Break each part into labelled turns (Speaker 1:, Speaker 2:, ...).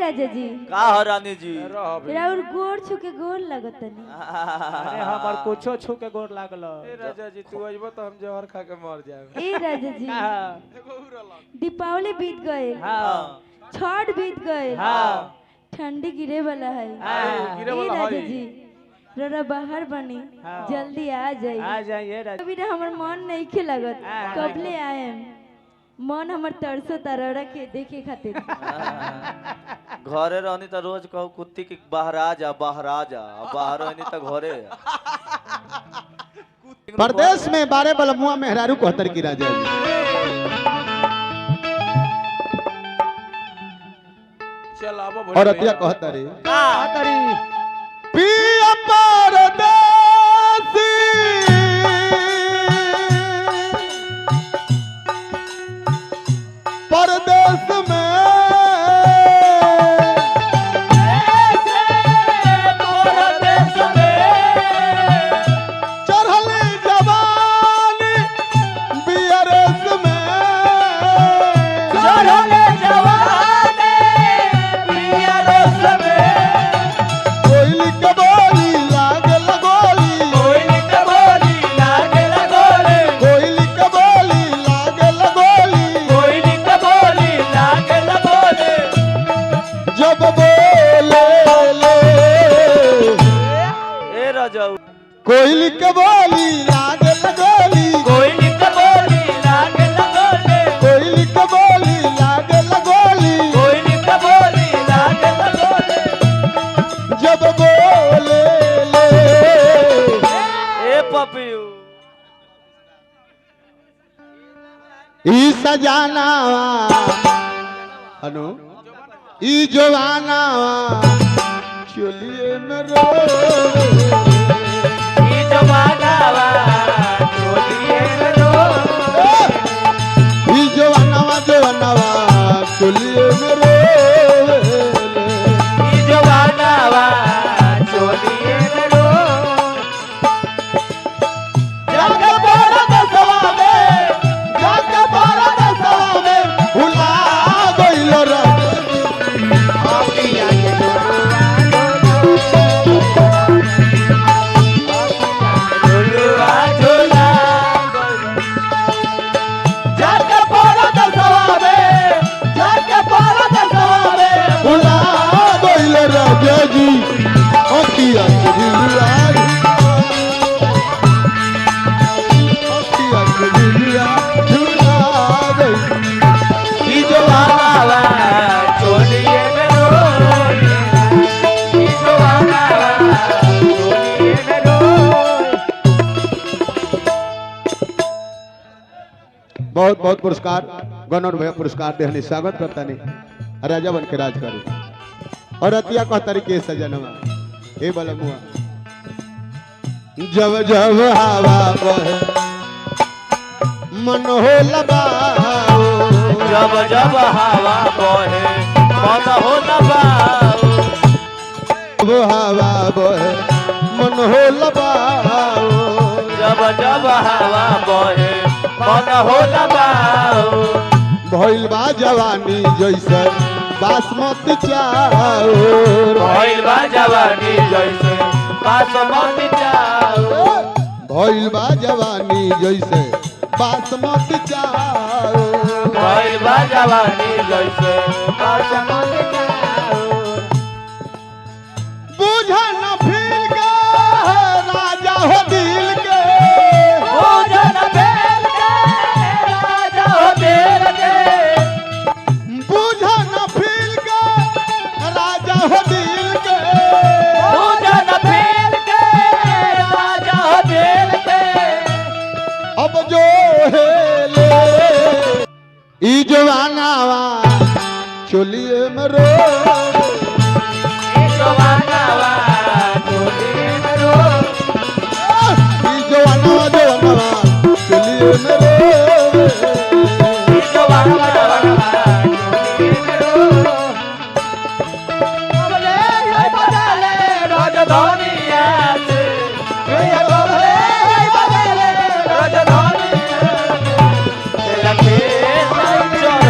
Speaker 1: राजा जी
Speaker 2: का हो रानी जी
Speaker 1: राउर गोर छुके गोर लगतनी।
Speaker 3: अरे हमर कुछो छू के गोर लागल।
Speaker 4: ए राजा जी तू अइबो तो हम जहर खा के मर जाएब।
Speaker 1: ए राजा जी दीपावली बीत गए,
Speaker 3: हां
Speaker 1: छठ बीत गए,
Speaker 3: हां
Speaker 1: ठंडी गिरे वाला है।
Speaker 4: गिरे
Speaker 1: ए
Speaker 4: वाला
Speaker 1: राजा
Speaker 4: है।
Speaker 1: जी रोरा बाहर बनी,
Speaker 3: हाँ।
Speaker 1: जल्दी आ जाइए।
Speaker 3: आ जाइए राजा।
Speaker 1: अभी ना हमर मन नहीं खे लगत,
Speaker 3: हाँ।
Speaker 1: कबले आएम मन हमर तरसो तारा के देखे खातिर।
Speaker 2: घरे रहनी तो रोज कहू कुत्ती की बाहर आ जा बाहर आ जा, बाहर रहनी तो घरे।
Speaker 5: प्रदेश में 12 बलमुआ मेहरारू कहतर की राजा जी।
Speaker 4: चल आबो
Speaker 5: और अतिया कहतरी
Speaker 3: आतरी
Speaker 5: पिया परदेसी परदेश में चढ़ल जवानी बियरस में कोयली के बोली लागल गोली, कोयली के बोली लागल गोली, जब बोले ले
Speaker 2: ए राजा
Speaker 5: कोयली के बोली लागल गोली, कोयली के बोली लागल गोली, जब बोले ले
Speaker 2: ए पपियू
Speaker 5: ई सजाना अनु ई जवाना चलिए न रो ई जवाना चलिए न रो भुला गइल भुला गइल राजा जी अखिया के दिलवा अखिया के दिलवा झुला गइल ई जवाना बहुत बहुत पुरस्कार गणर भैया पुरस्कार देहनी स्वागत करता नहीं राजा बन के राज करे और अतिया कह तरीके सजनवा ए बलमुआ जब जब हवा बहे मन हो लगाओ
Speaker 2: जब जब हवा बहे मन हो लगाओ
Speaker 5: वो हवा बहे मन हो लगाओ
Speaker 2: जब जब हवा बहे मन हो लगाओ
Speaker 5: भइल बा जवानी जैसे बासमती चाउर
Speaker 2: भइल बा जवानी जैसे बासमती चाउर
Speaker 5: भइल बा जवानी जैसे बासमती चाउर
Speaker 2: भइल बा जवानी जैसे बासमती चाउर
Speaker 5: बुझा न फील के राजा हो दिल के
Speaker 2: भोजन बेल के राजा हो दिल के
Speaker 5: बुझा न फील के राजा हो दिल के
Speaker 2: भोजन बेल के राजा हो दिल के
Speaker 5: अब जो है ले ई जवानावा चलिए में रो
Speaker 2: जवानावा चोली में रो
Speaker 5: ई जवानावा चलिए में रो
Speaker 2: जवानावा चोली में रो अबले ये बदले राजधानिया से ये बदले राजधानिया से लगे चढ़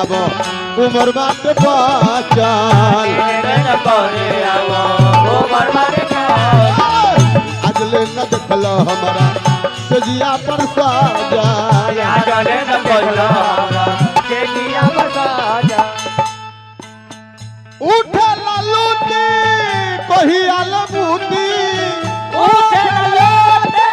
Speaker 5: आवो उमर बात बाचल अजले न देखलो हमारा सजिया पर साजल उठे ललूटी कही आलबूटी उठे ललूटी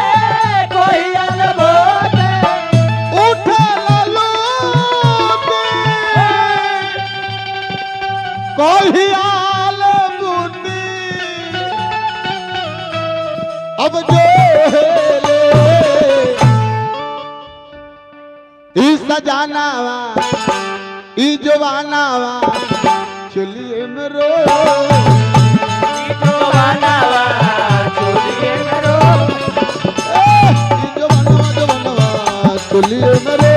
Speaker 5: कही आलबूटी अब जो हेले इस सजानावा ई जवानावा चलिए मेरो चलिए मेरो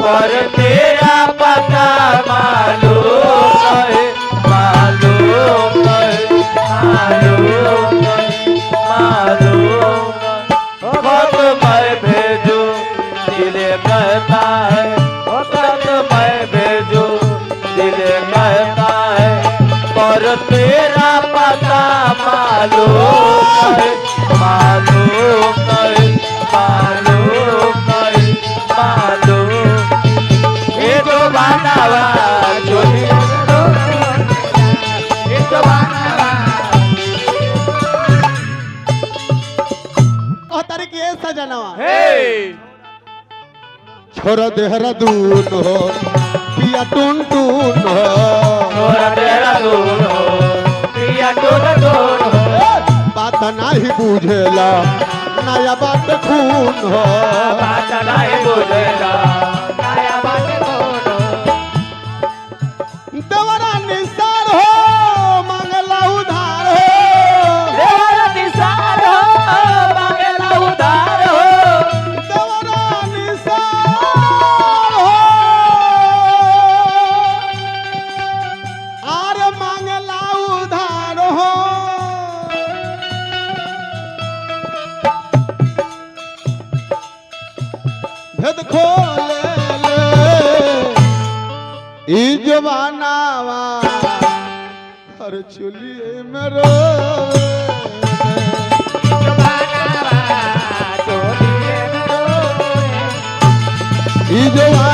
Speaker 2: पर तेरा पता मालूम है मालूम है मालूम है मालूम खत मैं भेजू दिल कहता है खत मैं भेजू दिल कहता है पर तेरा पता मालूम है मालूम है मालूम है मालूम ये तो बनावा चोरी ये तो बनावा
Speaker 5: ओ तारी के सजनवा
Speaker 4: हे
Speaker 5: छोरा देहरादून हो पिया टून टून हो
Speaker 2: छोरा देहरादून हो पिया टून टून हो
Speaker 5: बात नहीं बुझेला नया बात खून हो
Speaker 2: बात नहीं बुझेला नया बात खून हो
Speaker 5: देवरा निसार हो मंगला उधार हो
Speaker 2: देवरा निसार हो मंगला उधार हो
Speaker 5: देवरा निसार हो आर मंगला उधार हो भेद खोले ई जवानावा हर चुलिए मेरो ई जवाना